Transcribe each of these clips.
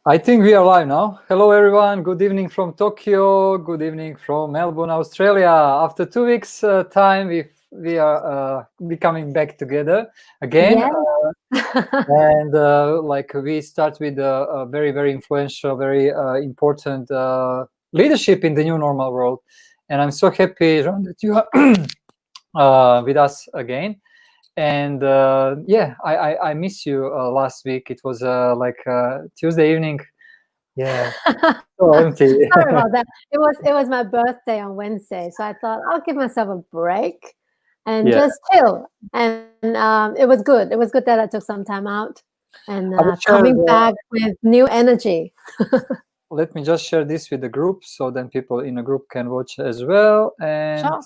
I think we are live now. Hello, everyone. Good evening from Tokyo. Good evening from Melbourne, Australia. After 2 weeks time, we are coming back together again. Yeah. And we start with a very, very influential, very important leadership in the new normal world. And I'm so happy, Ron, that you are with us again. And I miss you last week. It was Tuesday evening. Yeah, so empty. Sorry about that. It was my birthday on Wednesday, so I thought I'll give myself a break and Yeah. just chill. And it was good. It was good that I took some time out and I will share coming back with new energy. Let me just share this with the group, so then people in the group can watch as well. And Sure.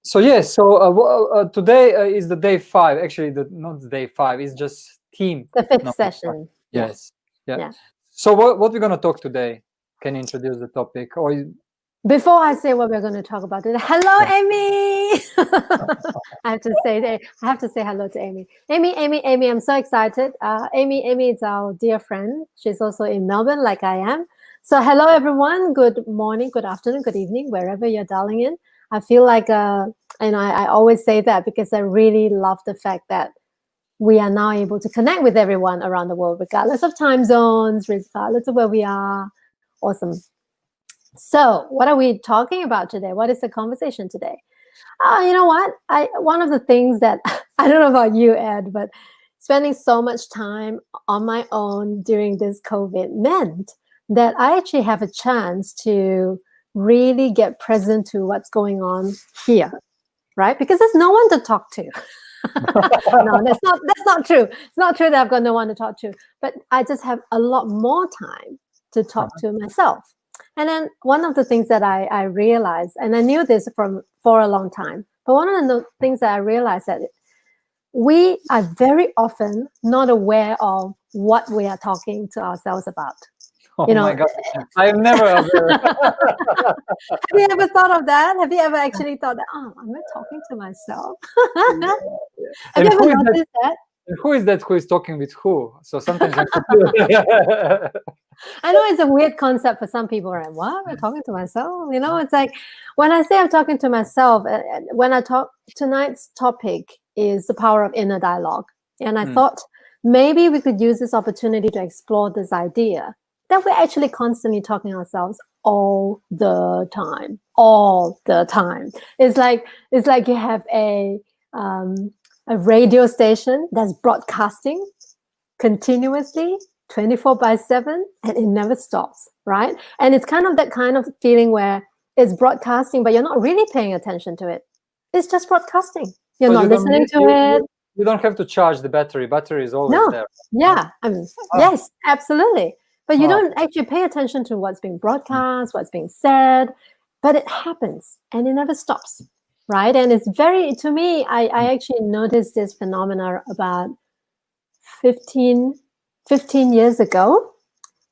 so yes, today is the day 5. Actually, not day 5. It's just team. The fifth number 5. session. Yes. Yeah. Yeah. So what we're gonna talk today? Can you introduce the topic? Before I say what we're going to talk about today, hello, Amy. I have to say hello to Amy. Amy. I'm so excited. Amy is our dear friend. She's also in Melbourne, like I am. So hello, everyone. Good morning, good afternoon, good evening, wherever you're dialing in. I feel like, and I always say that because I really love the fact that we are now able to connect with everyone around the world, regardless of time zones, regardless of where we are. Awesome. So, what are we talking about today? What is the conversation today? You know what? One of the things that I don't know about you, Ed, but spending so much time on my own during this COVID meant that I actually have a chance to really get present to what's going on here, right? Because there's no one to talk to. No, that's not true. It's not true that I've got no one to talk to, but I just have a lot more time to talk to myself. And then one of the things that I realized, and I knew this for a long time, but one of the things that I realized that we are very often not aware of what we are talking to ourselves about. Oh my God, I've never. Have you ever thought of that? Have you ever actually thought that, oh, am I talking to myself? Have you ever noticed that? Who is that who is talking with who? So sometimes I know it's a weird concept for some people, right? What? I'm talking to myself? You know, it's like when I say I'm talking to myself, when I talk, tonight's topic is the power of inner dialogue. And I thought maybe we could use this opportunity to explore this idea that we're actually constantly talking to ourselves all the time. It's like you have a radio station that's broadcasting continuously 24/7 and it never stops, right? And it's kind of that kind of feeling where it's broadcasting, but you're not really paying attention to it. It's just broadcasting. You're not listening to it. You don't have to charge the battery. Battery is always there. Yeah, yes, absolutely. But you don't actually pay attention to what's being broadcast, what's being said, but it happens and it never stops, right? And it's very, to me, I actually noticed this phenomena about 15 years ago.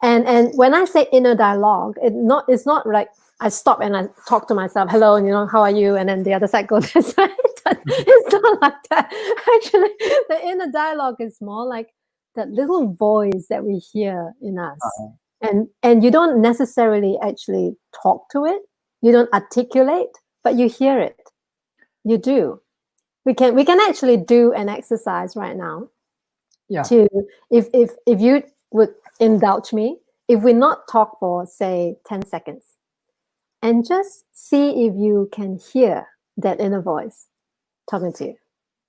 And when I say inner dialogue, it's not like I stop and I talk to myself, hello, and how are you? And then the other side goes this way. It's not like that. Actually, the inner dialogue is more like that little voice that we hear in us. And you don't necessarily actually talk to it. You don't articulate, but you hear it. You do. We can actually do an exercise right now. Yeah. To if you would indulge me, if we not talk for say 10 seconds and just see if you can hear that inner voice talking to you.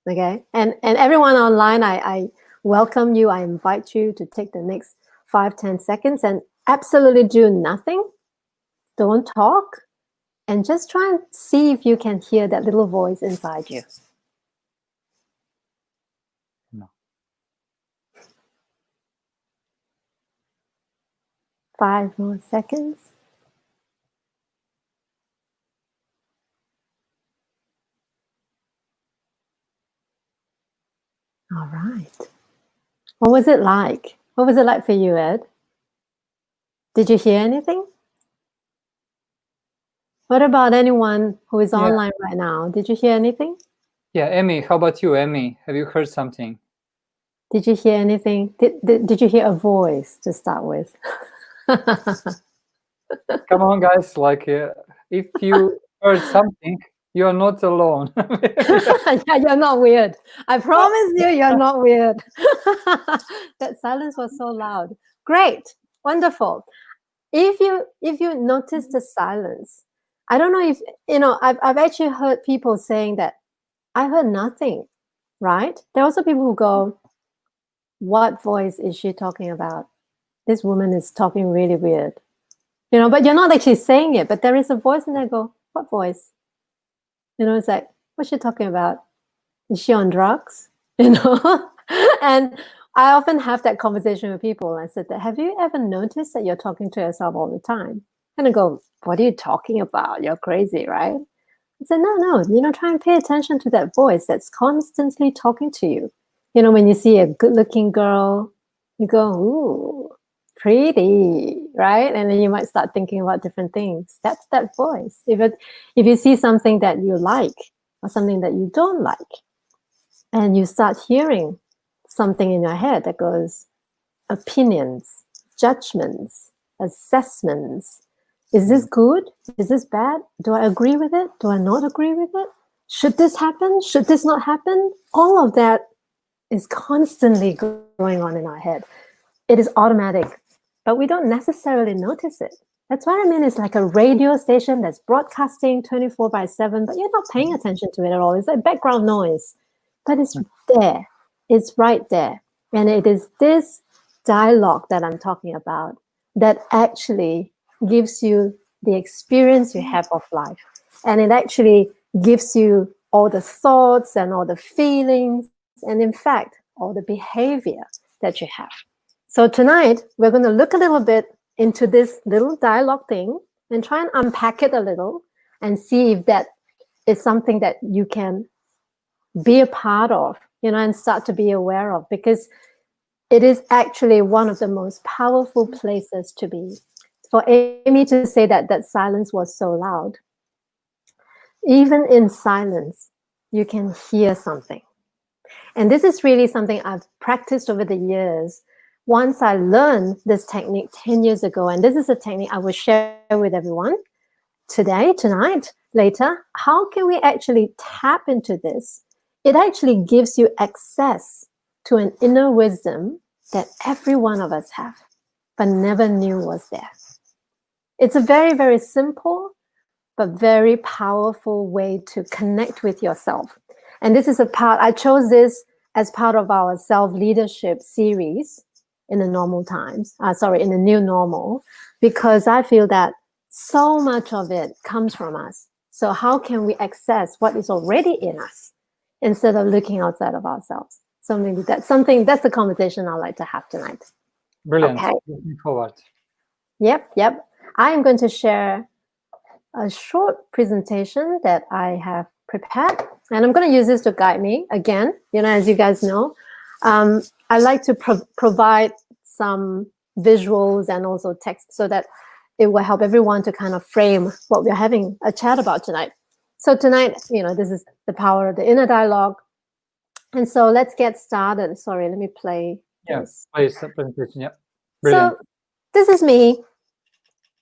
Okay. And everyone online, I welcome you. I invite you to take the next 5-10 seconds and absolutely do nothing. Don't talk. And just try and see if you can hear that little voice inside you. 5 more seconds. All right. What was it like? What was it like for you, Ed? Did you hear anything? What about anyone who is online right now? Did you hear anything? Yeah, Emmy, how about you, Emmy? Have you heard something? Did you hear anything? Did you hear a voice to start with? Come on, guys. Like, if you heard something, you are not alone. Yeah, you're not weird. I promise you, you're not weird. That silence was so loud. Great, wonderful. If you notice the silence, I don't know if I've actually heard people saying that I heard nothing. Right? There are also people who go, "What voice is she talking about? This woman is talking really weird." But you're not actually saying it, but there is a voice, and I go, "What voice?" It's like, what's she talking about? Is she on drugs? And I often have that conversation with people. I said, have you ever noticed that you're talking to yourself all the time? And I go, what are you talking about? You're crazy, right? I said, no, try and pay attention to that voice that's constantly talking to you. When you see a good-looking girl, you go, ooh, pretty, right? And then you might start thinking about different things. That's that voice. If you see something that you like or something that you don't like, and you start hearing something in your head that goes, opinions, judgments, assessments. Is this good? Is this bad? Do I agree with it? Do I not agree with it? Should this happen? Should this not happen? All of that is constantly going on in our head. It is automatic, but we don't necessarily notice it. That's what I mean. It's like a radio station that's broadcasting 24/7, but you're not paying attention to it at all. It's like background noise, but it's there. It's right there. And it is this dialogue that I'm talking about that actually gives you the experience you have of life. And it actually gives you all the thoughts and all the feelings, and in fact, all the behavior that you have. So tonight, we're going to look a little bit into this little dialogue thing and try and unpack it a little and see if that is something that you can be a part of, and start to be aware of, because it is actually one of the most powerful places to be. For Amy to say that silence was so loud, even in silence, you can hear something. And this is really something I've practiced over the years. Once I learned this technique 10 years ago, and this is a technique I will share with everyone today, tonight, later. How can we actually tap into this? It actually gives you access to an inner wisdom that every one of us have, but never knew was there. It's a very, very simple, but very powerful way to connect with yourself. And this is I chose this as part of our self-leadership series in the in the new normal, because I feel that so much of it comes from us. So how can we access what is already in us instead of looking outside of ourselves? So maybe that's the conversation I'd like to have tonight. Brilliant. Okay. Looking forward. Yep. I am going to share a short presentation that I have prepared, and I'm going to use this to guide me again. As you guys know, I like to provide some visuals and also text so that it will help everyone to kind of frame what we're having a chat about tonight. So tonight, this is the power of the inner dialogue. And so let's get started. Sorry, let me play this. Yeah, please, presentation, yeah. Brilliant. So this is me.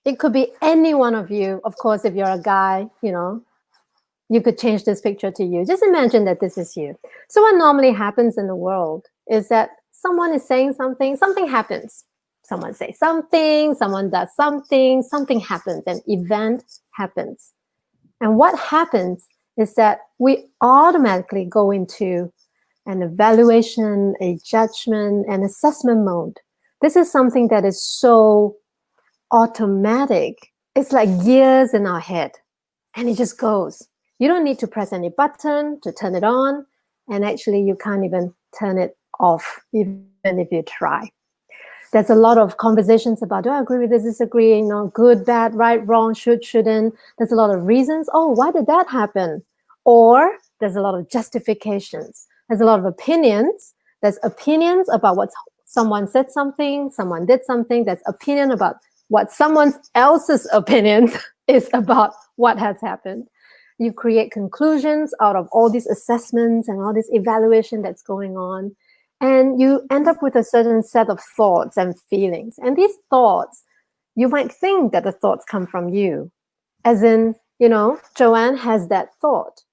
It could be any one of you. Of course, if you're a guy, you could change this picture to you. Just imagine that this is you. So what normally happens in the world is that someone is saying something happens. Someone says something, someone does something happens, an event happens. And what happens is that we automatically go into an evaluation, a judgment, an assessment mode. This is something that is so automatic. It's like gears in our head, and it just goes. You don't need to press any button to turn it on, and actually you can't even turn it off, even if you try. There's a lot of conversations about, do I agree with this, disagree, good, bad, right, wrong, should, shouldn't. There's a lot of reasons. Oh, why did that happen? Or there's a lot of justifications. There's a lot of opinions. There's opinions about what someone said something, someone did something. There's opinion about what someone else's opinion is about what has happened. You create conclusions out of all these assessments and all this evaluation that's going on. And you end up with a certain set of thoughts and feelings. And these thoughts, you might think that the thoughts come from you. As in, Joanne has that thought.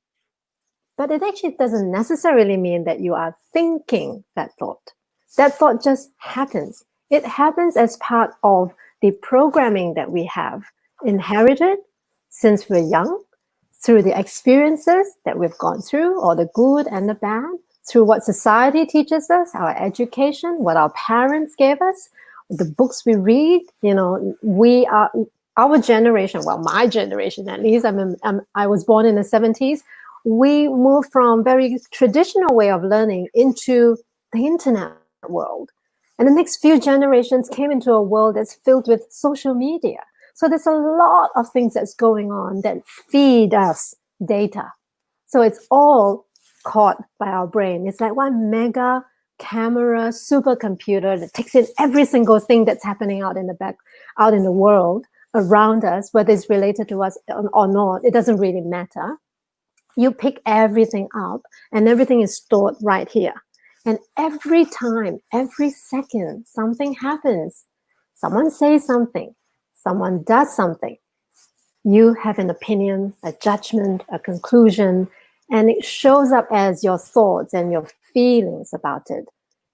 But it actually doesn't necessarily mean that you are thinking that thought. That thought just happens. It happens as part of the programming that we have inherited since we're young, through the experiences that we've gone through, or the good and the bad, through what society teaches us, our education, what our parents gave us, the books we read. We are, our generation, well, my generation at least, I was born in the 70s, we moved from very traditional way of learning into the internet world. And the next few generations came into a world that's filled with social media. So there's a lot of things that's going on that feed us data. So it's all caught by our brain. It's like one mega camera supercomputer that takes in every single thing that's happening out in the world around us, whether it's related to us or not. It doesn't really matter. You pick everything up and everything is stored right here. And every time, every second, something happens. Someone says something. Someone does something. You have an opinion, a judgment, a conclusion, and it shows up as your thoughts and your feelings about it.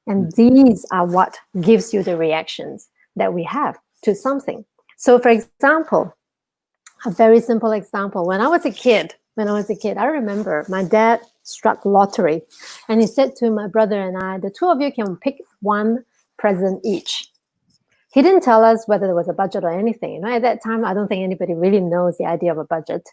And these are what gives you the reactions that we have to something. So for example, a very simple example, when I was a kid, I remember my dad struck lottery and he said to my brother and I, the two of you can pick one present each. He didn't tell us whether there was a budget or anything. At that time, I don't think anybody really knows the idea of a budget.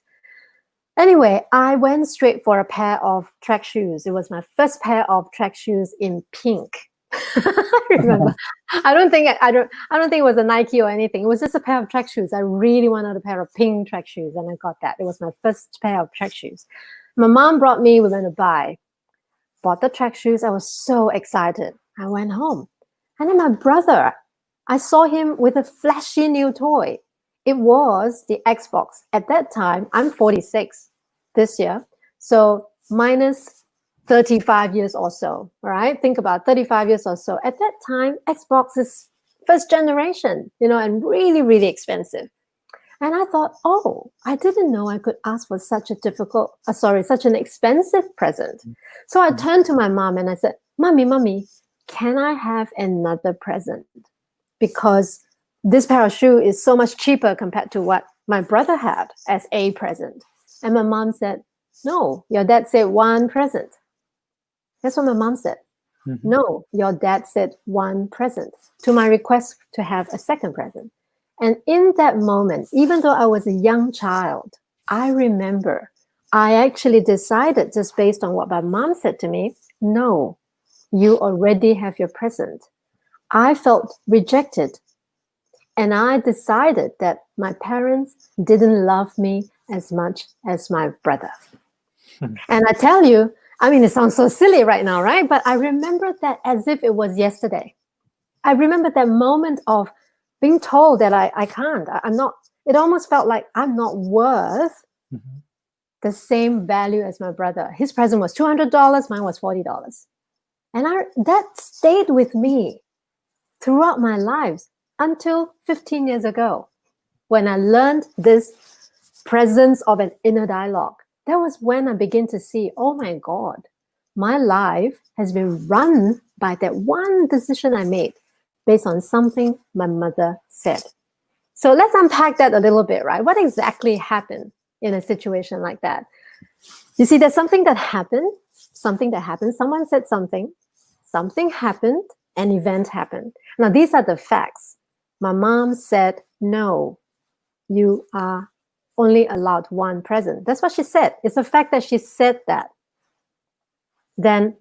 Anyway, I went straight for a pair of track shoes. It was my first pair of track shoes in pink. I remember. I don't think it was a Nike or anything. It was just a pair of track shoes. I really wanted a pair of pink track shoes, and I got that. It was my first pair of track shoes. My mom brought me. We went to bought the track shoes. I was so excited. I went home, and then my brother, I saw him with a flashy new toy. It was the Xbox. At that time, I'm 46 this year, so minus 35 years or so, right? Think about 35 years or so. At that time, Xbox is first generation, and really, really expensive. And I thought, oh, I didn't know I could ask for such an expensive present. So I turned to my mom and I said, Mommy, can I have another present? Because this pair of shoes is so much cheaper compared to what my brother had as a present. And my mom said, no, your dad said one present. That's what my mom said. Mm-hmm. No, your dad said one present to my request to have a second present. And in that moment, even though I was a young child, I remember I actually decided, just based on what my mom said to me, no, you already have your present. I felt rejected. And I decided that my parents didn't love me as much as my brother. And I tell you, it sounds so silly right now, right? But I remember that as if it was yesterday. I remember that moment of being told that I'm not, it almost felt like I'm not worth the same value as my brother. His present was $200, mine was $40. And that stayed with me throughout my life until 15 years ago, when I learned this presence of an inner dialogue. That was when I began to see, oh my God, my life has been run by that one decision I made based on something my mother said. So let's unpack that a little bit, right? What exactly happened in a situation like that? You see, there's something that happened, someone said something happened, an event happened. Now, these are the facts. My mom said, no, you are only allowed one present. That's what she said. It's a fact that she said that. Then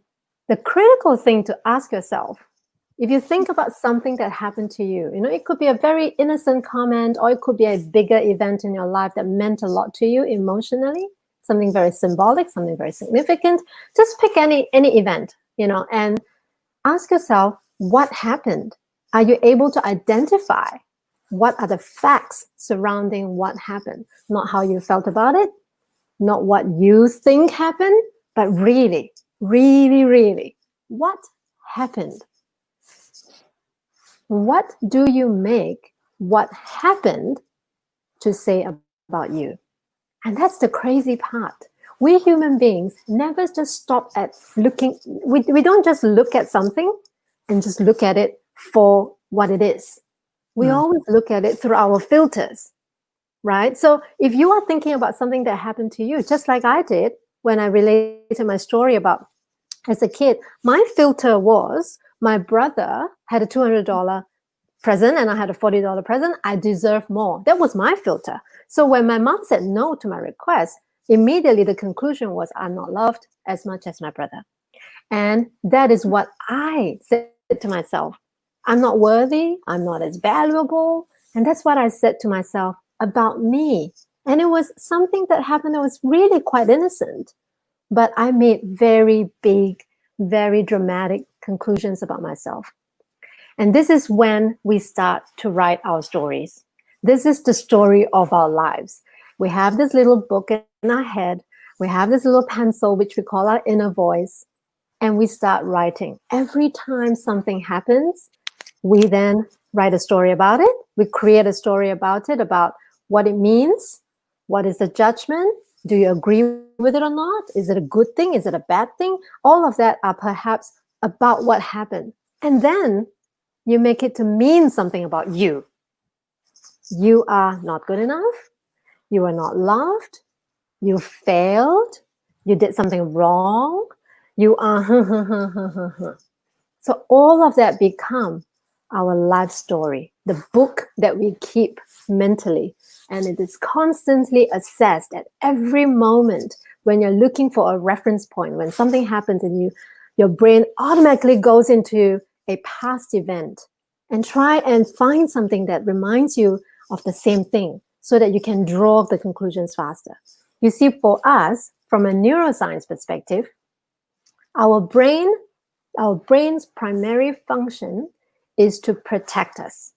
the critical thing to ask yourself, if you think about something that happened to you, it could be a very innocent comment, or it could be a bigger event in your life that meant a lot to you emotionally, something very symbolic, something very significant. Just pick any event, and ask yourself, what happened? Are you able to identify what are the facts surrounding what happened? Not how you felt about it, not what you think happened, but really, really, really, what happened? What do you make what happened to say about you? And that's the crazy part. We human beings never just stop at looking. We don't just look at something and just look at it for what it is. We always look at it through our filters, right? So if you are thinking about something that happened to you, just like I did when I related my story about as a kid, my filter was my brother had a $200 present and I had a $40 present. I deserve more. That was my filter. So when my mom said no to my request, immediately the conclusion was I'm not loved as much as my brother. And that is what I said to myself. I'm not worthy. I'm not as valuable. And that's what I said to myself about me. And it was something that happened that was really quite innocent. But I made very big, very dramatic conclusions about myself. And this is when we start to write our stories. This is the story of our lives. We have this little book in our head. We have this little pencil, which we call our inner voice. And we start writing. Every time something happens, we then write a story about it. We create a story about it, about what it means. What is the judgment? Do you agree with it or not? Is it a good thing? Is it a bad thing? All of that are perhaps about what happened. And then you make it to mean something about you. You are not good enough. You are not loved. You failed. You did something wrong. You are So all of that become our life story, the book that we keep mentally. And it is constantly assessed at every moment when you're looking for a reference point. When something happens and your brain automatically goes into a past event and try and find something that reminds you of the same thing so that you can draw the conclusions faster. You see, for us, from a neuroscience perspective, our brain's primary function is to protect us,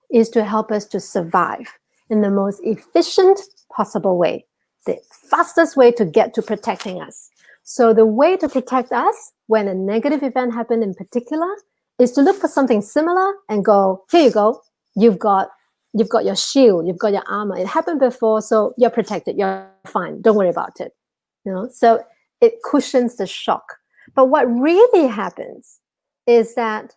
is to help us to survive in the most efficient possible way, the fastest way to get to protecting us. So the way to protect us when a negative event happened in particular is to look for something similar and go, here you go, you've got your shield, you've got your armor. It happened before, so you're protected, you're fine, don't worry about it. So it cushions the shock. But what really happens is that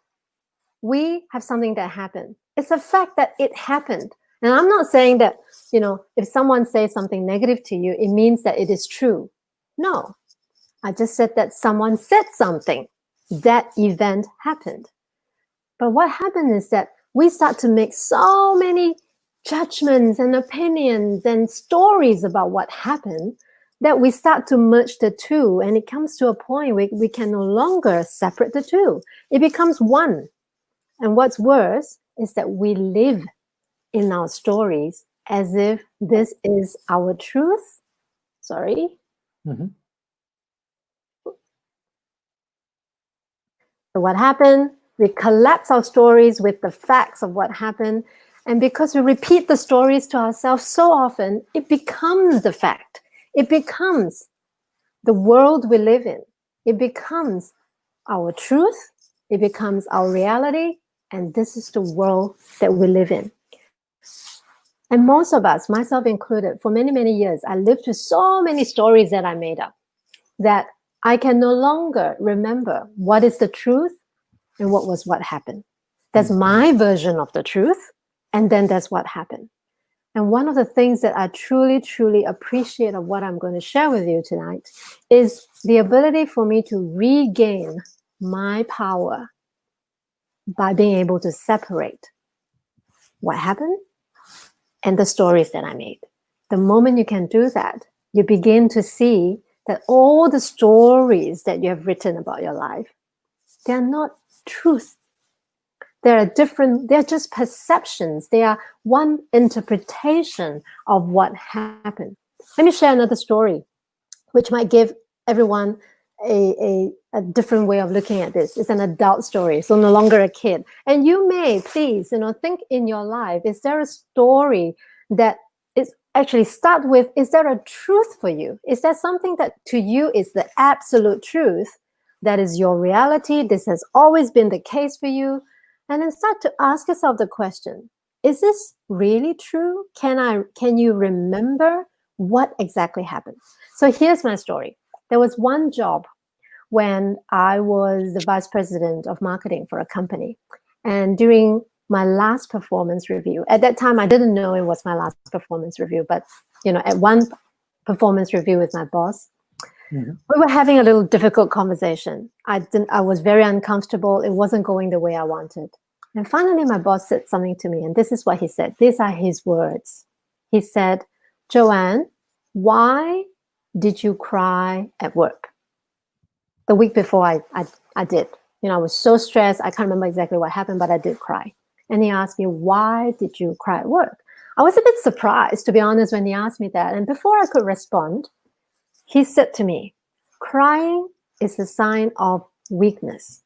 we have something that happened. It's a fact that it happened. And I'm not saying that, if someone says something negative to you, it means that it is true. No, I just said that someone said something. That event happened. But what happened is that we start to make so many judgments and opinions and stories about what happened that we start to merge the two, and it comes to a point where we can no longer separate the two. It becomes one. And what's worse is that we live in our stories as if this is our truth. Sorry. Mm-hmm. So what happened? We collapse our stories with the facts of what happened. And because we repeat the stories to ourselves so often, it becomes the fact. It becomes the world we live in. It becomes our truth. It becomes our reality. And this is the world that we live in. And most of us, myself included, for many, many years, I lived with so many stories that I made up that I can no longer remember what is the truth and what happened. That's my version of the truth. And then that's what happened. And one of the things that I truly, truly appreciate of what I'm going to share with you tonight is the ability for me to regain my power by being able to separate what happened and the stories that I made. The moment you can do that, you begin to see that all the stories that you have written about your life, they're not truth. They're just perceptions. They are one interpretation of what happened. Let me share another story, which might give everyone a different way of looking at this. It's an adult story, so no longer a kid. And you may, please, think in your life, is there a story that is actually start with, is there a truth for you? Is there something that to you is the absolute truth? That is your reality. This has always been the case for you. And then start to ask yourself the question, is this really true? Can you remember what exactly happened? So here's my story. There was one job when I was the vice president of marketing for a company. And during my last performance review, at that time, I didn't know it was my last performance review, but at one performance review with my boss, we were having a little difficult conversation. I was very uncomfortable. It wasn't going the way I wanted. And finally, my boss said something to me, and this is what he said. These are his words. He said, "Joanne, why did you cry at work?" The week before I did. I was so stressed. I can't remember exactly what happened, but I did cry. And he asked me, "Why did you cry at work?" I was a bit surprised, to be honest, when he asked me that. And before I could respond, he said to me, "Crying is a sign of weakness.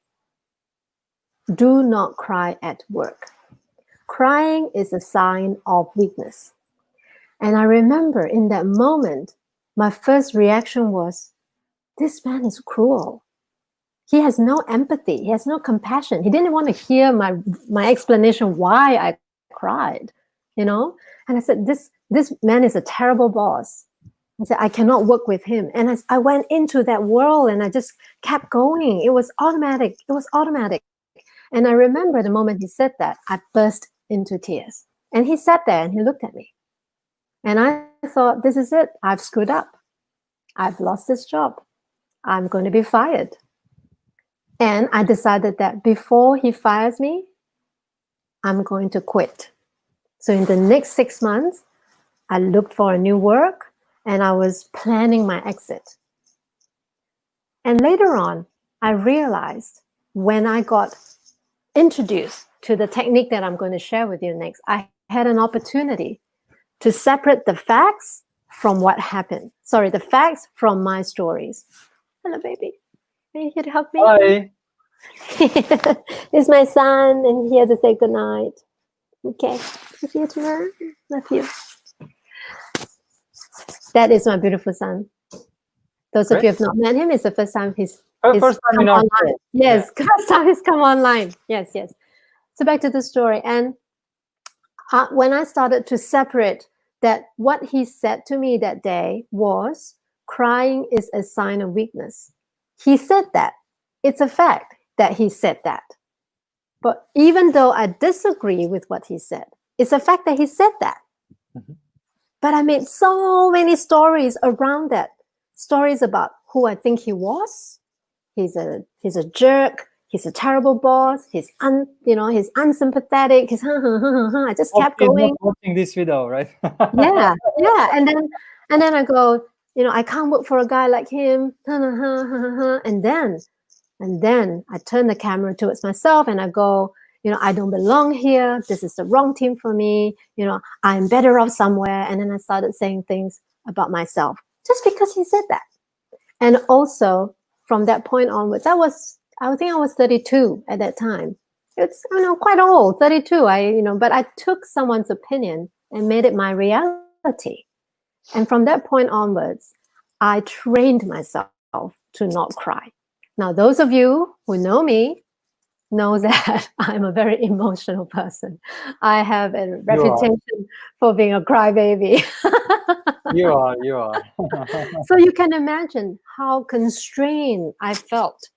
Do not cry at work. Crying is a sign of weakness." And I remember in that moment, my first reaction was, this man is cruel. He has no empathy. He has no compassion. He didn't want to hear my explanation why I cried, And I said, this man is a terrible boss. I said, I cannot work with him. And I went into that world and I just kept going. It was automatic. And I remember the moment he said that, I burst into tears. And he sat there and he looked at me. And I thought, this is it. I've screwed up. I've lost this job. I'm going to be fired. And I decided that before he fires me, I'm going to quit. So in the next 6 months, I looked for a new work and I was planning my exit. And later on, I realized when I got introduced to the technique that I'm going to share with you next, I had an opportunity to separate the facts from what happened. Sorry, the facts from my stories. Hello, baby. Are you here to help me? Hi. It's my son, and here to say goodnight. Okay. See you tomorrow. Love you. That is my beautiful son. Those of you who have not met him, it's the first time he's First time in our online. show. Yes, first time he's come online. Yes. So back to the story. And when I started to separate that, what he said to me that day was, crying is a sign of weakness. He said that. It's a fact that he said that. But even though I disagree with what he said, it's a fact that he said that. But I made so many stories around that. Stories about who I think he was. He's a jerk. He's a terrible boss. He's unsympathetic. He's I just kept going. Watching this video, right? Yeah. And then I go, I can't work for a guy like him. And then I turn the camera towards myself and I go, I don't belong here. This is the wrong team for me. I'm better off somewhere. And then I started saying things about myself just because he said that. And also from that point onwards, I think I was 32 at that time. It's quite old, 32. But I took someone's opinion and made it my reality. And from that point onwards, I trained myself to not cry. Now, those of you who know me know that I'm a very emotional person. I have a reputation for being a crybaby. You are. So you can imagine how constrained I felt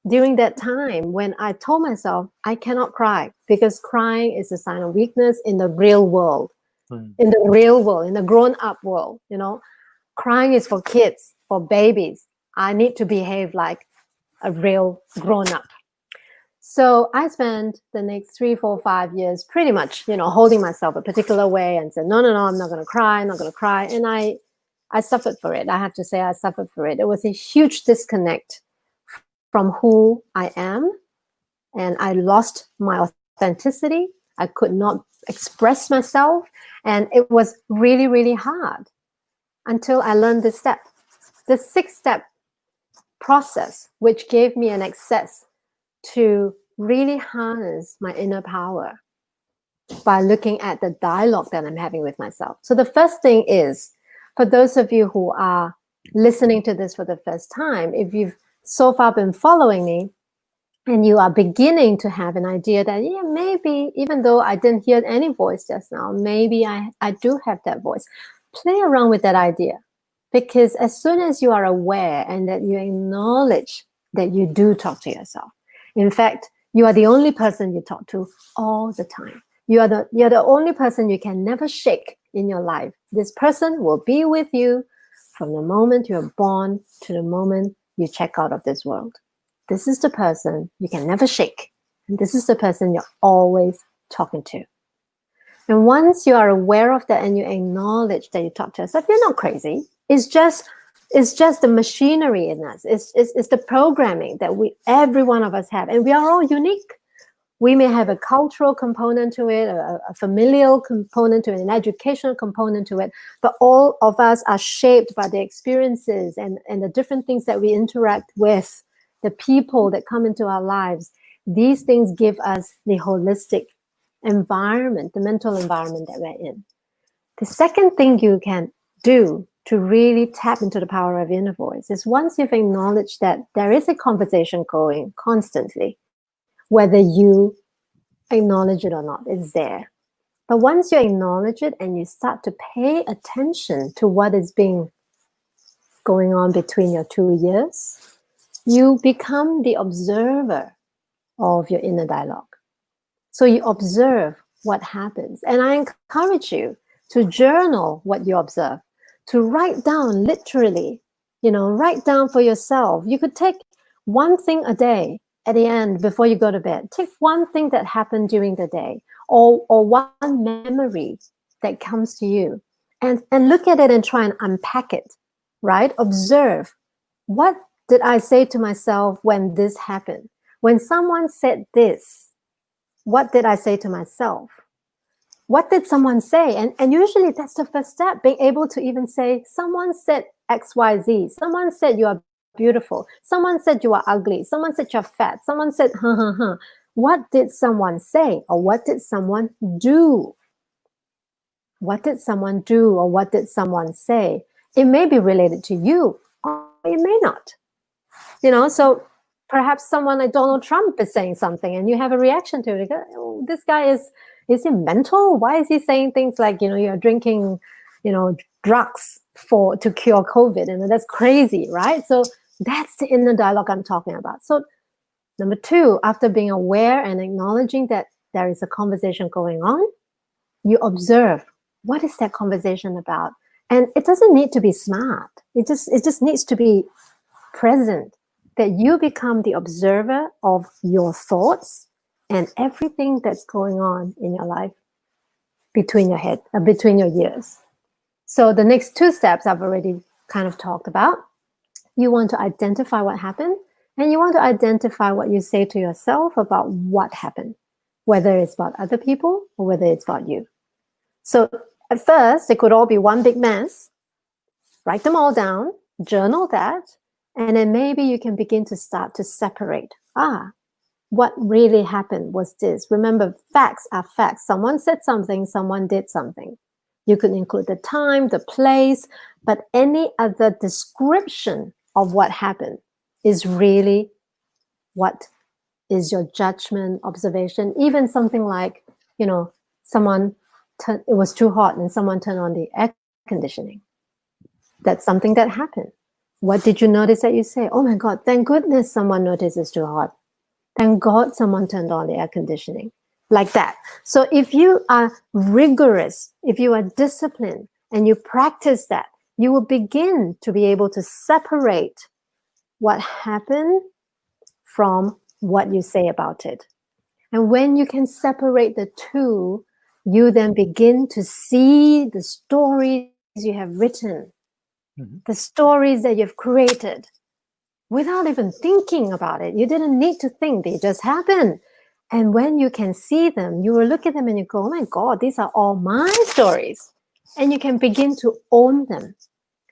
during that time when I told myself I cannot cry because crying is a sign of weakness in the real world. In the real world, in the grown-up world, crying is for kids, for babies. I need to behave like a real grown-up. So I spent the next 3, 4, 5 years pretty much, holding myself a particular way and said, no, I'm not going to cry. And I suffered for it. I have to say I suffered for it. It was a huge disconnect from who I am. And I lost my authenticity. I could not express myself. And it was really, really hard until I learned this step. The 6-step process, which gave me an access to really harness my inner power by looking at the dialogue that I'm having with myself. So the first thing is, for those of you who are listening to this for the first time, if you've so far been following me, and you are beginning to have an idea that, yeah, maybe even though I didn't hear any voice just now, maybe I do have that voice. Play around with that idea, because as soon as you are aware and that you acknowledge that you do talk to yourself, in fact, you are the only person you talk to all the time. You're the only person you can never shake in your life. This person will be with you from the moment you're born to the moment you check out of this world. This is the person you can never shake. And this is the person you're always talking to. And once you are aware of that and you acknowledge that you talk to yourself, you're not crazy. It's just the machinery in us. It's the programming that every one of us have. And we are all unique. We may have a cultural component to it, a familial component to it, an educational component to it, but all of us are shaped by the experiences and the different things that we interact with, the people that come into our lives. These things give us the holistic environment, the mental environment that we're in. The second thing you can do to really tap into the power of inner voice is, once you've acknowledged that there is a conversation going constantly, whether you acknowledge it or not, it's there. But once you acknowledge it and you start to pay attention to what is going on between your two ears, you become the observer of your inner dialogue. So you observe what happens. And I encourage you to journal what you observe, to write down literally, write down for yourself. You could take one thing a day at the end before you go to bed. Take one thing that happened during the day, or one memory that comes to you, and look at it and try and unpack it, right? Observe, what did I say to myself when this happened? When someone said this, what did I say to myself? What did someone say? And usually that's the first step, being able to even say, someone said XYZ. Someone said you are beautiful. Someone said you are ugly. Someone said you're fat. Someone said, What did someone say? Or what did someone do? What did someone do? Or what did someone say? It may be related to you, or it may not. So perhaps someone like Donald Trump is saying something and you have a reaction to it. Oh, this guy is he mental? Why is he saying things like, you're drinking, drugs to cure COVID? And that's crazy, right? So that's the inner dialogue I'm talking about. So number two, after being aware and acknowledging that there is a conversation going on, you observe, what is that conversation about? And it doesn't need to be smart. It just needs to be present, that you become the observer of your thoughts and everything that's going on in your life between your ears. So the next two steps I've already kind of talked about. You want to identify what happened, and you want to identify what you say to yourself about what happened, whether it's about other people or whether it's about you. So at first, it could all be one big mess. Write them all down, journal that, and then maybe you can begin to start to separate. What really happened was this. Remember, facts are facts. Someone said something, someone did something. You could include the time, the place, but any other description of what happened is really what is your judgment, observation. Even something like, it was too hot and someone turned on the air conditioning. That's something that happened. What did you notice that you say? Oh my God, thank goodness someone noticed it's too hot. Thank God someone turned on the air conditioning. Like that. So if you are rigorous, if you are disciplined, and you practice that, you will begin to be able to separate what happened from what you say about it. And when you can separate the two, you then begin to see the stories you have written, the stories that you've created without even thinking about it. You didn't need to think, they just happened. And when you can see them, you will look at them and you go, oh my God, these are all my stories. And you can begin to own them.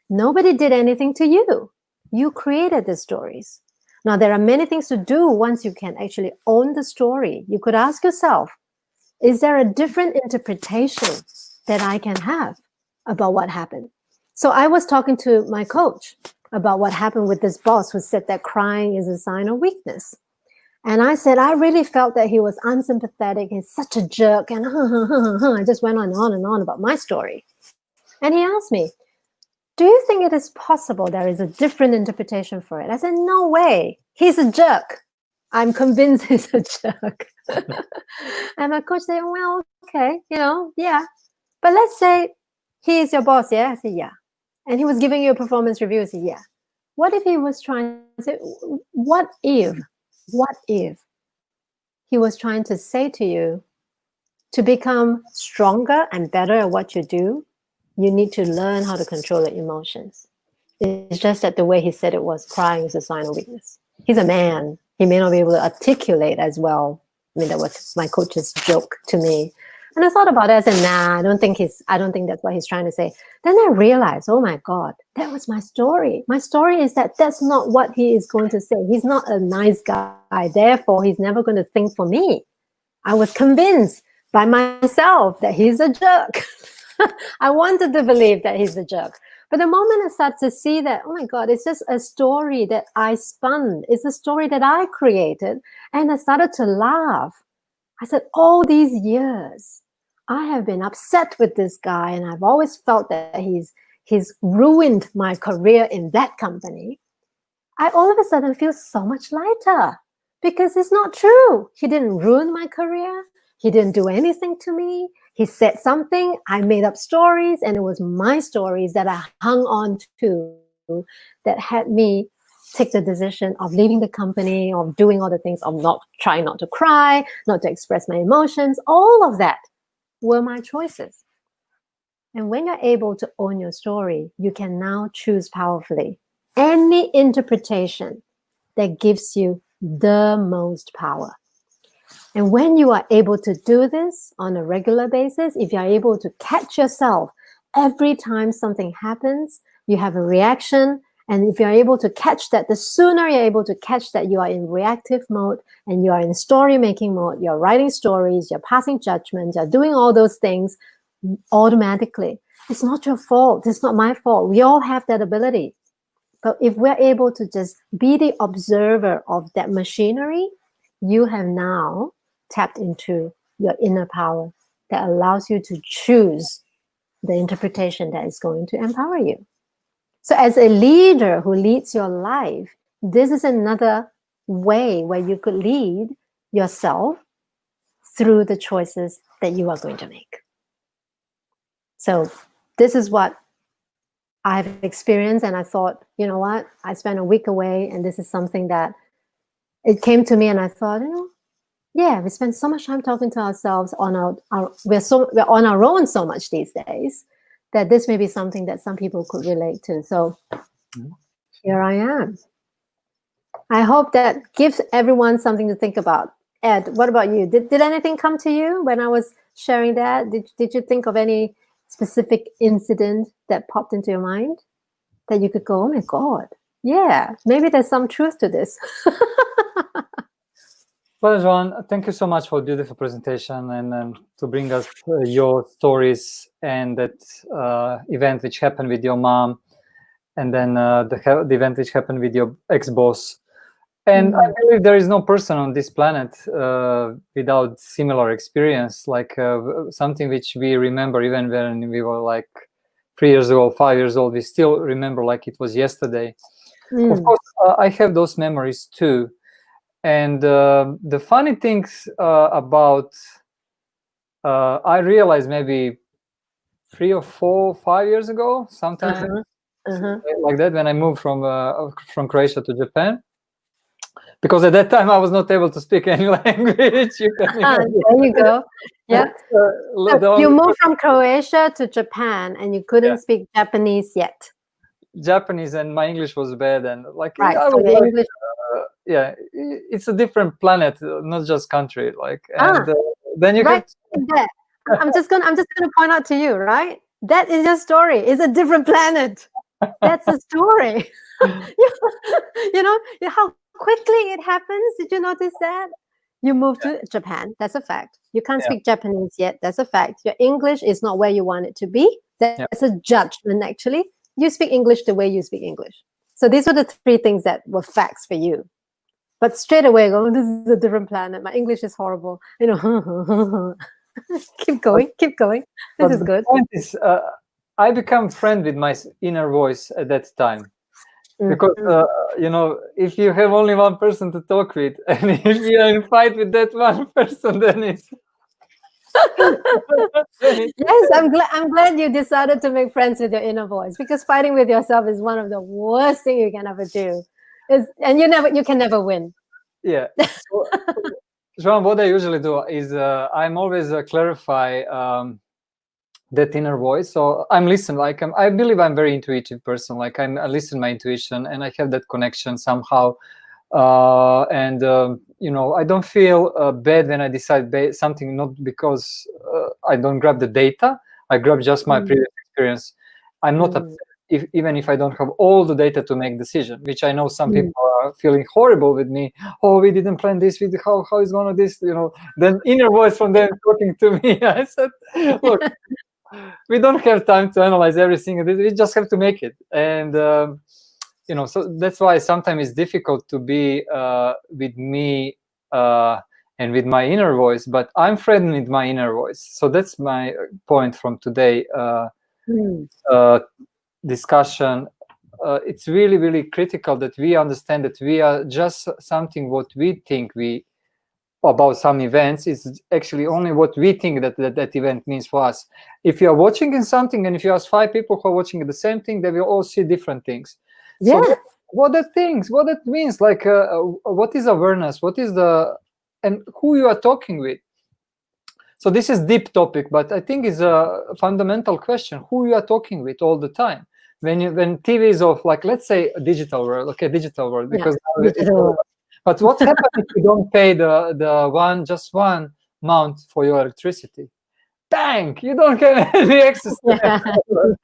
Nobody did anything to you. You created the stories. Now, there are many things to do once you can actually own the story. You could ask yourself, is there a different interpretation that I can have about what happened? So I was talking to my coach about what happened with this boss who said that crying is a sign of weakness. And I said, I really felt that he was unsympathetic. He's such a jerk. And I just went on and on about my story. And he asked me, do you think it is possible there is a different interpretation for it? I said, no way. He's a jerk. I'm convinced he's a jerk. And my coach said, well, okay, yeah. But let's say he is your boss, yeah? I said, yeah. And he was giving you a performance review. I said, yeah. What if he was trying to say, what if he was trying to say to you, to become stronger and better at what you do, you need to learn how to control your emotions. It's just that the way he said it was crying is a sign of weakness. He's a man. He may not be able to articulate as well. I mean, that was my coach's joke to me. And I thought about it. I said, nah, I don't think that's what he's trying to say. Then I realized, oh my God, that was my story. My story is that that's not what he is going to say. He's not a nice guy. Therefore, he's never going to think for me. I was convinced by myself that he's a jerk. I wanted to believe that he's a jerk. But the moment I started to see that, oh my God, it's just a story that I spun. It's a story that I created. And I started to laugh. I said, all these years, I have been upset with this guy. And I've always felt that he's ruined my career in that company. I all of a sudden feel so much lighter because it's not true. He didn't ruin my career. He didn't do anything to me. He said something, I made up stories, and it was my stories that I hung on to that had me take the decision of leaving the company, of doing all the things, of trying not to cry, not to express my emotions. All of that were my choices. And when you're able to own your story, you can now choose powerfully any interpretation that gives you the most power. And when you are able to do this on a regular basis, if you're able to catch yourself every time something happens, you have a reaction. And if you're able to catch that, the sooner you're able to catch that you are in reactive mode and you are in story-making mode, you're writing stories, you're passing judgments, you're doing all those things automatically. It's not your fault. It's not my fault. We all have that ability. But if we're able to just be the observer of that machinery, you have now tapped into your inner power that allows you to choose the interpretation that is going to empower you. So as a leader who leads your life, this is another way where you could lead yourself through the choices that you are going to make. So this is what I've experienced, and I thought, you know what? I spent a week away, and this is something that it came to me, and I thought, yeah, we spend so much time talking to ourselves we're on our own so much these days that this may be something that some people could relate to. So here I am. I hope that gives everyone something to think about. Ed, what about you? Did anything come to you when I was sharing that? Did you think of any specific incident that popped into your mind that you could go, oh my God, yeah, maybe there's some truth to this? Well, Joanne, thank you so much for a beautiful presentation and to bring us your stories and that event which happened with your mom, and then the event which happened with your ex-boss. And I believe there is no person on this planet without similar experience, like something which we remember even when we were like 3 years old, 5 years old, we still remember like it was yesterday. Of course, I have those memories too. And the funny things about, I realized maybe 3 or 4, 5 years ago, sometime like that, when I moved from Croatia to Japan. Because at that time I was not able to speak any language. There you go. Yeah. So you moved from Croatia to Japan and you couldn't speak Japanese yet. Japanese, and my English was bad, and like right. I was so like, English... it's a different planet, not just country. Like, and then you right there. I'm just gonna point out to you, right? That is your story. It's a different planet. That's the story. you know how quickly it happens. Did you notice that? You moved to Japan. That's a fact. You can't speak Japanese yet. That's a fact. Your English is not where you want it to be. That's a judgment, actually. You speak English the way you speak English. So these were the three things that were facts for you. But straight away, go, this is a different planet. My English is horrible. You know, keep going, keep going. This is good. The point is, I become friend with my inner voice at that time. Because you know, if you have only one person to talk with, and if you are in fight with that one person, then it's yes, I'm glad you decided to make friends with your inner voice, because fighting with yourself is one of the worst things you can ever do. And you can never win. Yeah. So, Joanne, what I usually do is I'm always clarify that inner voice. So I'm listening. Like I believe I'm a very intuitive person. Like I listen my intuition, and I have that connection somehow. And you know, I don't feel bad when I decide something, not because I don't grab the data. I grab just my previous experience. I'm not upset even if I don't have all the data to make decision, which I know some people are feeling horrible with me. Oh, we didn't plan this. How is one of this? You know, then inner voice from them talking to me. I said, look, we don't have time to analyze everything. We just have to make it. And you know, so that's why sometimes it's difficult to be with me and with my inner voice, but I'm friendly with my inner voice. So that's my point from today discussion. It's really, really critical that we understand that we are just something what we think we about some events is actually only what we think that event means for us. If you are watching in something, and if you ask 5 people who are watching the same thing, they will all see different things. Yeah. So what that means, like what is awareness, what is and who you are talking with. So this is deep topic, but I think it's a fundamental question: who you are talking with all the time. When TV is off, like let's say a digital world, okay, digital world, because but what happens if you don't pay the just 1 month for your electricity? Bang! You don't have any access to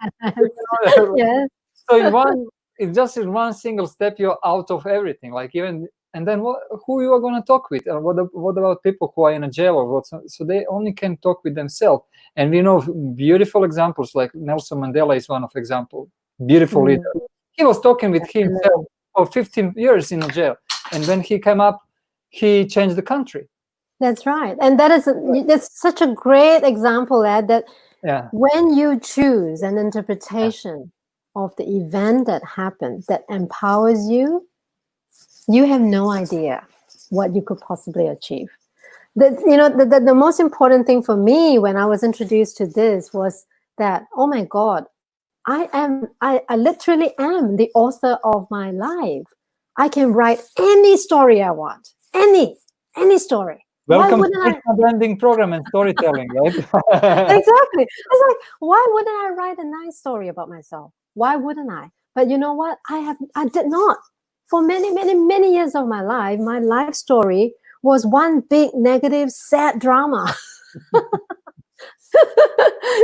Yes. So it's just in one single step, you're out of everything. Like and then who you are going to talk with? What about people who are in a jail or what? So they only can talk with themselves. And we know beautiful examples, like Nelson Mandela is one of example. Beautiful leader. He was talking with himself for 15 years in a jail. And when he came up, he changed the country. That's right. And that's such a great example, Ed, that when you choose an interpretation of the event that happened that empowers you, you have no idea what you could possibly achieve. The most important thing for me when I was introduced to this was that, oh my God, I literally am the author of my life. I can write any story I want, any story. Welcome to the branding program and storytelling, right? Exactly. It's like, why wouldn't I write a nice story about myself? Why wouldn't I? But you know what? I did not. For many, many, many years of my life story was one big negative, sad drama.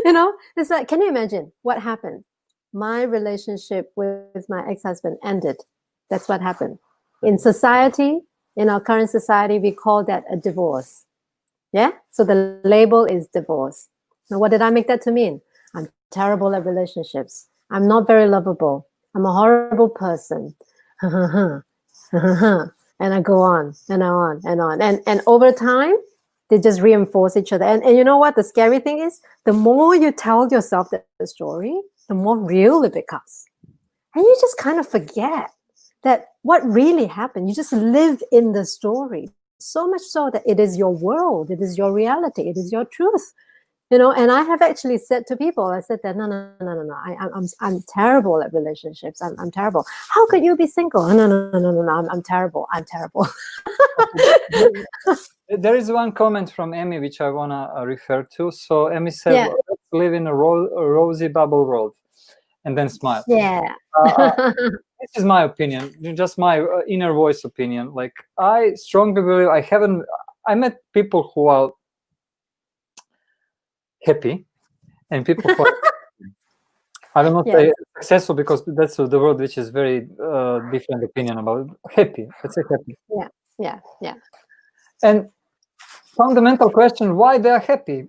You know, it's like, can you imagine what happened? My relationship with my ex-husband ended. That's what happened. In society, in our current society, we call that a divorce. Yeah? So the label is divorce. Now, what did I make that to mean? I'm terrible at relationships. I'm not very lovable. I'm a horrible person. And I go on and on and on. And over time, they just reinforce each other. And you know what? The scary thing is, the more you tell yourself the story, the more real it becomes. And you just kind of forget that what really happened. You just live in the story. So much so that it is your world, it is your reality, it is your truth. You know, and I have actually said to people, I said that no, I'm terrible at relationships. I'm terrible. How could you be single? No, I'm terrible. I'm terrible. There is one comment from Emmy which I want to refer to. So Emmy said, let's live in a rosy bubble world, and then smile. Yeah. This is my opinion, just my inner voice opinion. Like, I strongly believe I met people who are happy and people who are I don't know say successful, because that's the word which is very different opinion about happy. Let's say happy. Yeah. And fundamental question, why they are happy?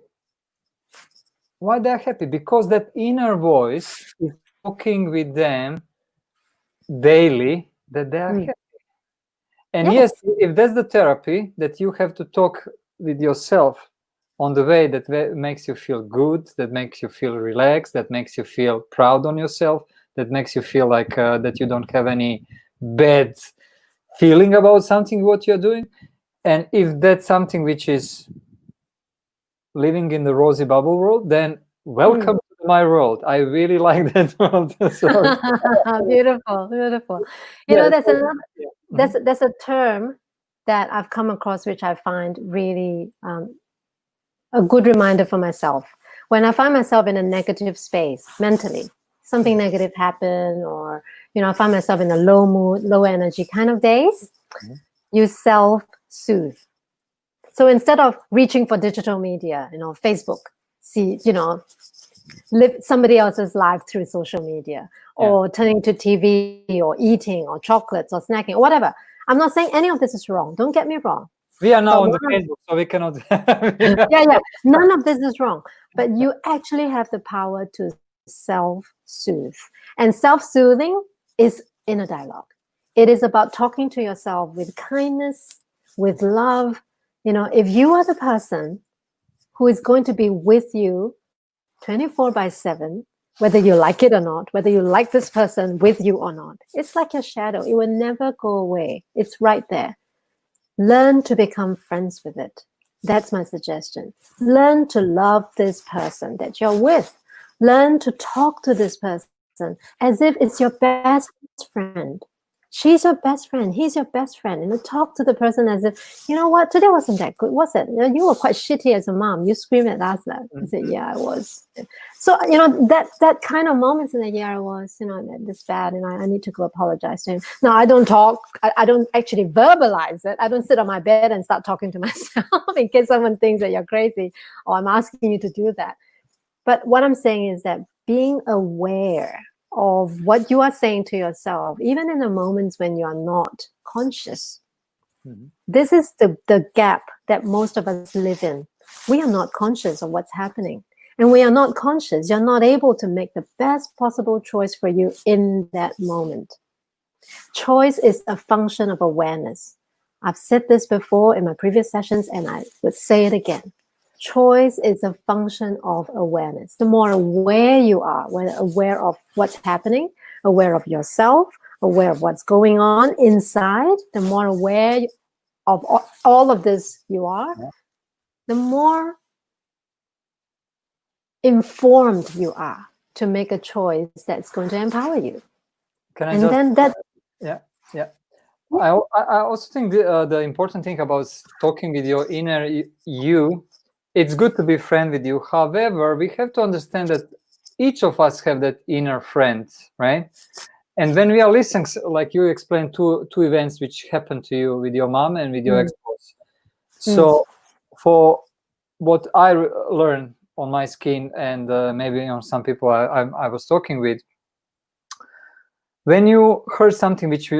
Why they are happy? Because that inner voice is talking with them daily, that they are happy. And yes, if that's the therapy, that you have to talk with yourself on the way that makes you feel good, that makes you feel relaxed, that makes you feel proud on yourself, that makes you feel like that you don't have any bad feeling about something what you're doing. And if that's something which is living in the rosy bubble world, then welcome to my world. I really like that world. Beautiful, beautiful. You know, there's another, there's a term that I've come across which I find really a good reminder for myself. When I find myself in a negative space mentally, something negative happened, or I find myself in a low mood, low energy kind of days, you self-soothe. So instead of reaching for digital media, Facebook, live somebody else's life through social media, or turning to TV, or eating, or chocolates, or snacking, or whatever. I'm not saying any of this is wrong. Don't get me wrong. We are now on the Facebook, so we cannot. yeah. None of this is wrong. But you actually have the power to self-soothe. And self-soothing is inner dialogue. It is about talking to yourself with kindness, with love. If you are the person who is going to be with you 24/7, whether you like it or not, whether you like this person with you or not, it's like your shadow. It will never go away. It's right there. Learn to become friends with it. That's my suggestion. Learn to love this person that you're with. Learn to talk to this person as if it's your best friend. She's your best friend. He's your best friend. Talk to the person as if, you know what, today wasn't that good, was it? You were quite shitty as a mom. You screamed at us. I said, yeah, I was. So, that kind of moments in the year I was, this bad, and I need to go apologize to him. No, I don't talk. I don't actually verbalize it. I don't sit on my bed and start talking to myself in case someone thinks that you're crazy or I'm asking you to do that. But what I'm saying is that being aware of what you are saying to yourself, even in the moments when you are not conscious. This is the gap that most of us live in. We are not conscious of what's happening. And we are not conscious. You're not able to make the best possible choice for you in that moment. Choice is a function of awareness. I've said this before in my previous sessions, and I would say it again. Choice is a function of awareness. The more aware you are, aware of what's happening, aware of yourself, aware of what's going on inside, the more aware of all of this you are, the more informed you are to make a choice that's going to empower you. Can I Yeah. I also think the important thing about talking with your inner you, it's good to be friend with you. However, we have to understand that each of us have that inner friend, right? And when we are listening, like you explained two events which happened to you with your mom and with your ex-boss. So for what I learned on my skin, and maybe some people I was talking with, when you heard something which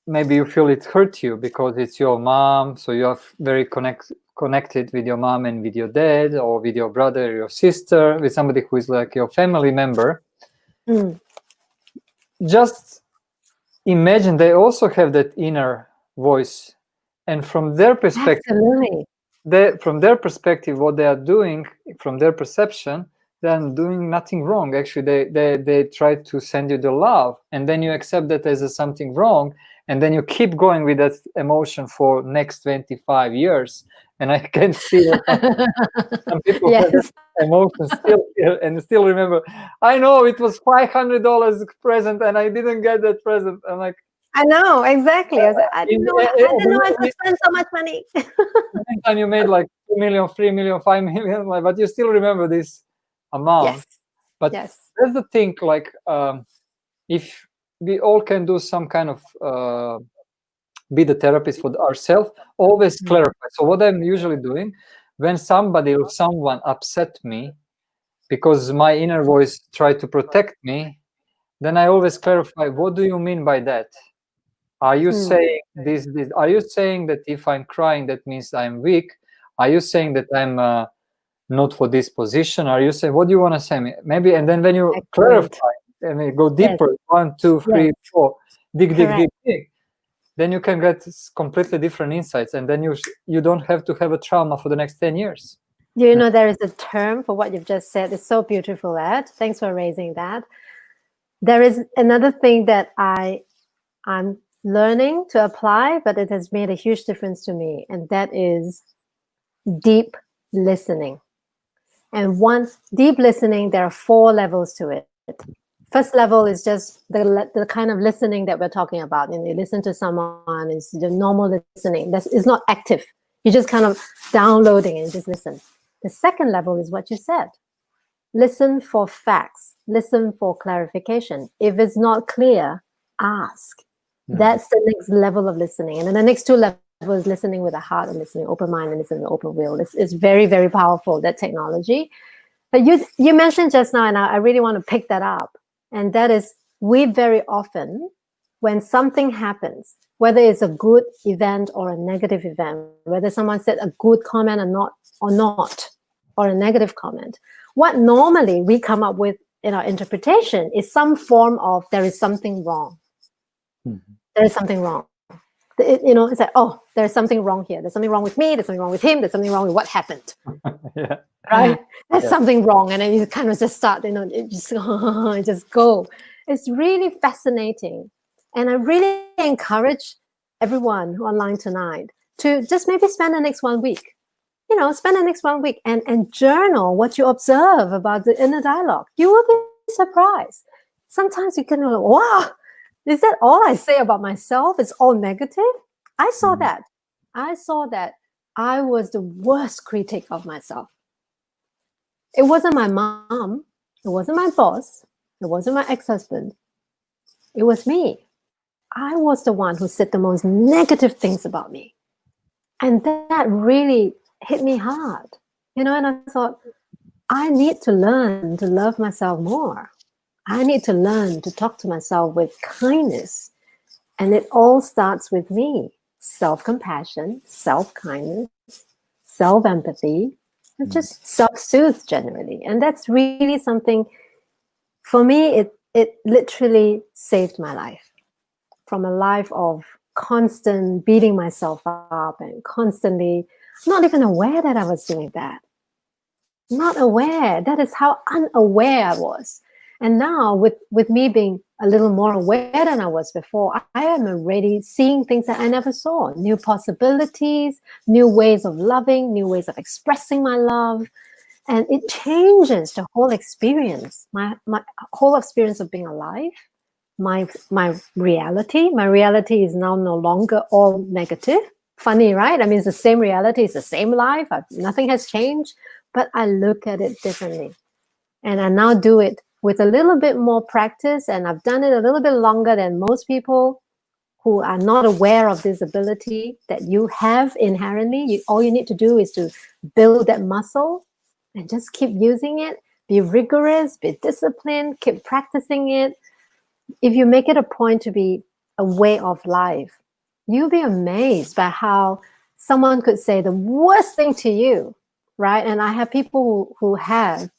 maybe you feel it hurt you because it's your mom, so you are very connected with your mom and with your dad, or with your brother, your sister, with somebody who is like your family member. Just imagine they also have that inner voice, and from their perspective, from their perspective, what they are doing, from their perception, they're doing nothing wrong. Actually, they try to send you the love, and then you accept that as something wrong, and then you keep going with that emotion for next 25 years. And I can see that some people have that emotion still and still remember, I know it was $500 present and I didn't get that present. I'm like, I know, exactly. I didn't know I could spend so much money. And you made like 2 million, 3 million, 5 million, but you still remember this amount. But that's the thing, like, if we all can do some kind of be the therapist for ourselves, always clarify. So what I'm usually doing, when somebody or someone upset me because my inner voice tried to protect me, then I always clarify, what do you mean by that? Are you saying this? Are you saying that if I'm crying, that means I'm weak? Are you saying that I'm not for this position? Are you saying, what do you want to say? Maybe, and then when you clarify, I mean, go deeper, Yes. 1, 2, 3, Yes. 4, dig, Correct. then you can get completely different insights, and then you don't have to have a trauma for the next 10 years. You know, there is a term for what you've just said. It's so beautiful, Ed. Thanks for raising that. There is another thing that I'm learning to apply, but it has made a huge difference to me, and that is deep listening. And once deep listening, there are 4 levels to it. First level is just the kind of listening that we're talking about. And you listen to someone, it's the normal listening. It's not active. You're just kind of downloading and just listen. The second level is what you said. Listen for facts. Listen for clarification. If it's not clear, ask. That's the next level of listening. And then the next 2 levels is listening with a heart and listening open mind and listening with open will. It's very, very powerful, that technology. But you mentioned just now, and I really want to pick that up. And that is, we very often, when something happens, whether it's a good event or a negative event, whether someone said a good comment or a negative comment, what normally we come up with in our interpretation is some form of there is something wrong. There is something wrong. It's like, oh, there's something wrong here. There's something wrong with me. There's something wrong with him. There's something wrong with what happened. Yeah. Right? There's something wrong. And then you kind of just start, just go. It's really fascinating. And I really encourage everyone online tonight to just maybe spend the next 1 week. Spend the next 1 week and journal what you observe about the inner dialogue. You will be surprised. Sometimes you can go, wow, is that all I say about myself? It's all negative? I saw that. I was the worst critic of myself. It wasn't my mom. It wasn't my boss. It wasn't my ex-husband. It was me. I was the one who said the most negative things about me. And that really hit me hard. And I thought, I need to learn to love myself more. I need to learn to talk to myself with kindness. And it all starts with me. Self-compassion, self-kindness, self-empathy, and just self-soothe generally. And that's really something, for me, it literally saved my life. From a life of constant beating myself up and constantly not even aware that I was doing that. Not aware. That is how unaware I was. And now with me being a little more aware than I was before, I am already seeing things that I never saw. New possibilities, new ways of loving, new ways of expressing my love. And it changes the whole experience, my whole experience of being alive, my reality. My reality is now no longer all negative. Funny, right? I mean, it's the same reality, it's the same life. Nothing has changed, but I look at it differently. And I now do it with a little bit more practice, and I've done it a little bit longer than most people who are not aware of this ability that you have inherently. All you need to do is to build that muscle and just keep using it. Be rigorous, be disciplined, keep practicing it. If you make it a point to be a way of life, you'll be amazed by how someone could say the worst thing to you, right? And I have people who have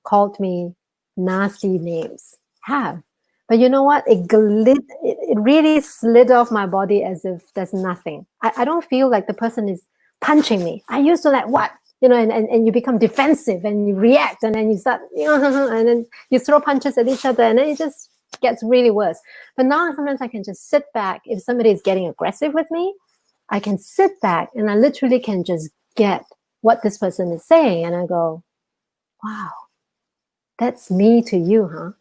called me nasty names. But you know what? It really slid off my body as if there's nothing. I don't feel like the person is punching me. I used to like, what? And you become defensive and you react, and then you start, and then you throw punches at each other, and then it just gets really worse. But now sometimes I can just sit back. If somebody is getting aggressive with me, I can sit back and I literally can just get what this person is saying. And I go, wow, that's me to you, huh?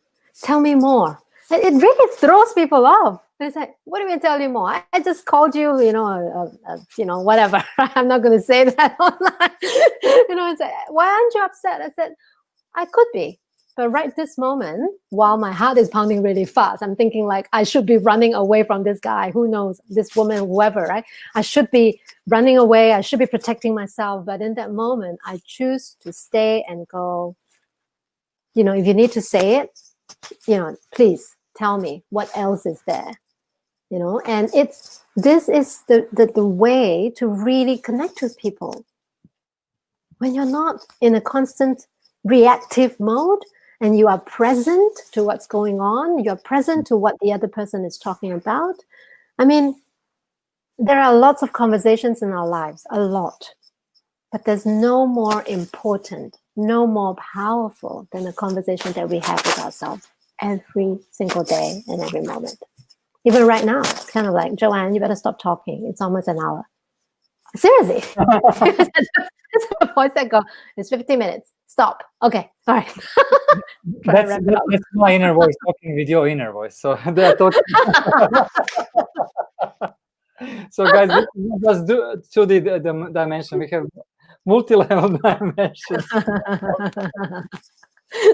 Tell me more. It really throws people off. It's like, what do you mean tell you more? I just called you, whatever. I'm not going to say that online. It's like, why aren't you upset? I said, I could be. But right this moment, while my heart is pounding really fast, I'm thinking like, I should be running away from this guy. Who knows? This woman, whoever, right? I should be running away. I should be protecting myself. But in that moment, I choose to stay and go, if you need to say it, please tell me what else is there. And this is the way to really connect with people. When you're not in a constant reactive mode and you are present to what's going on, you're present to what the other person is talking about. I mean, there are lots of conversations in our lives, a lot. But there's no more important, no more powerful than the conversation that we have with ourselves every single day and every moment. Even right now, it's kind of like, Joanne, you better stop talking. It's almost an hour. Seriously. It's a voice that goes, it's 15 minutes. Stop. Okay. All right. That's my inner voice talking with your inner voice. So they are talking. So guys, let's do 2D dimension. We have multi-level dimensions.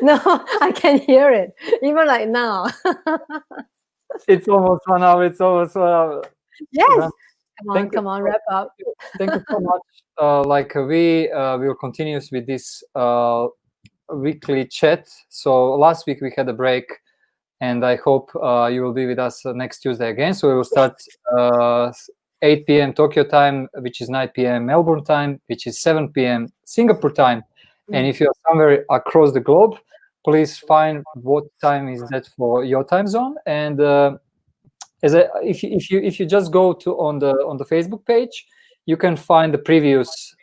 No, I can hear it. Even like now. It's almost 1 hour. It's almost 1 hour. Yes. Come on, wrap up. Thank you so much. We will continue with this weekly chat. So last week we had a break, and I hope you will be with us next Tuesday again. So we will start 8 p.m. Tokyo time, which is 9 p.m. Melbourne time, which is 7 p.m. Singapore time. And if you are somewhere across the globe, please find what time is that for your time zone. And if you just go to on the Facebook page, you can find the previous.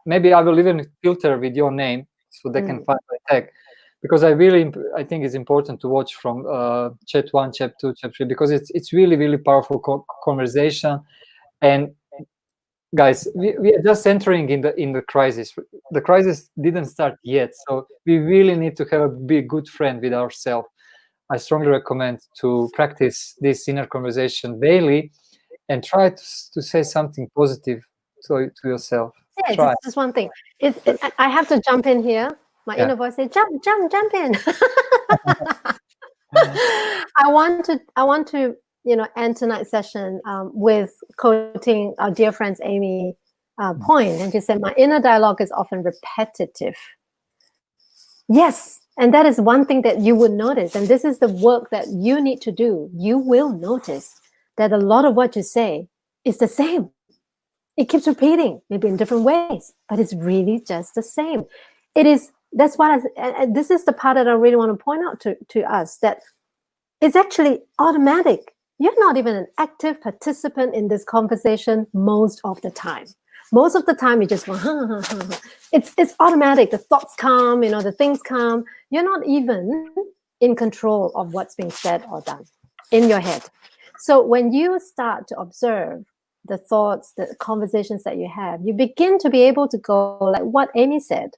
Maybe I will even filter with your name so they can find my tag, because I think it's important to watch from chat 1, chat 2, chat 3, because it's really powerful conversation. And guys, we are just entering in the crisis. The crisis didn't start yet, so we really need to have a good friend with ourselves. I strongly recommend to practice this inner conversation daily and try to say something positive to yourself. Yeah, Try. just one thing. I have to jump in here. My inner voice says, jump in. I want to end tonight's session with quoting our dear friend's Amy point. And she said, my inner dialogue is often repetitive. Yes. And that is one thing that you would notice. And this is the work that you need to do. You will notice that a lot of what you say is the same. It keeps repeating, maybe in different ways, but it's really just the same. That's what this is the part that I really want to point out to us, that it's actually automatic. You're not even an active participant in this conversation most of the time. Most of the time, you just go, It's automatic. The thoughts come, the things come. You're not even in control of what's being said or done in your head. So when you start to observe the thoughts, the conversations that you have, you begin to be able to go like what Amy said.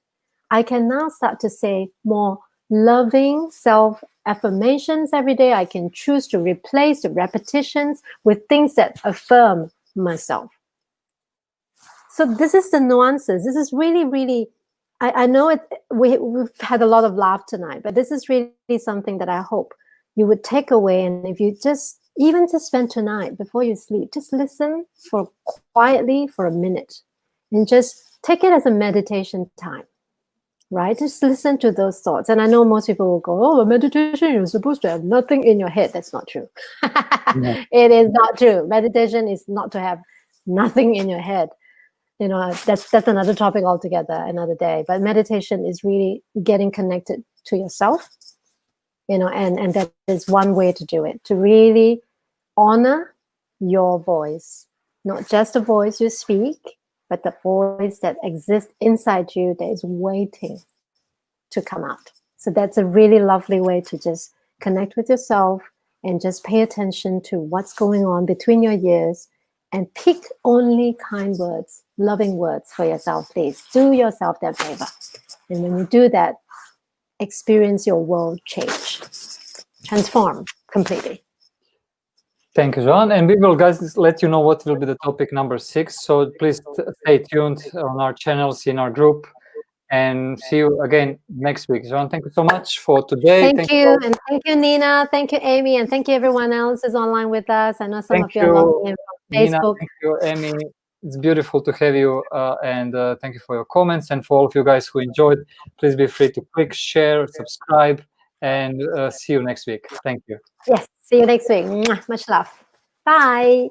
I can now start to say more loving self-affirmations every day. I can choose to replace the repetitions with things that affirm myself. So this is the nuances. This is really, I know we've had a lot of laugh tonight, but this is really something that I hope you would take away. And if you just spend tonight before you sleep, just listen quietly for a minute and just take it as a meditation time, right? Just listen to those thoughts. And I know most people will go, oh, meditation, you're supposed to have nothing in your head. That's not true. No. It is not true. Meditation is not to have nothing in your head. That's another topic altogether, another day. But meditation is really getting connected to yourself, and that is one way to do it, to really honor your voice, not just the voice you speak, but the voice that exists inside you that is waiting to come out. So that's a really lovely way to just connect with yourself and just pay attention to what's going on between your ears, and pick only kind words, loving words for yourself, please. Do yourself that favor. And when you do that, experience your world change, transform completely. Thank you, Joanne. And we will, guys, let you know what will be the topic number 6. So please stay tuned on our channels, in our group, and see you again next week. Joanne, thank you so much for today. Thank you. And thank you, Nina. Thank you, Amy. And thank you, everyone else who's online with us. I know some of you are logging in from Facebook. Nina, thank you, Amy. It's beautiful to have you. And thank you for your comments. And for all of you guys who enjoyed, please be free to click, share, subscribe, and see you next week. Thank you. Yes. See you next week. Much love. Bye.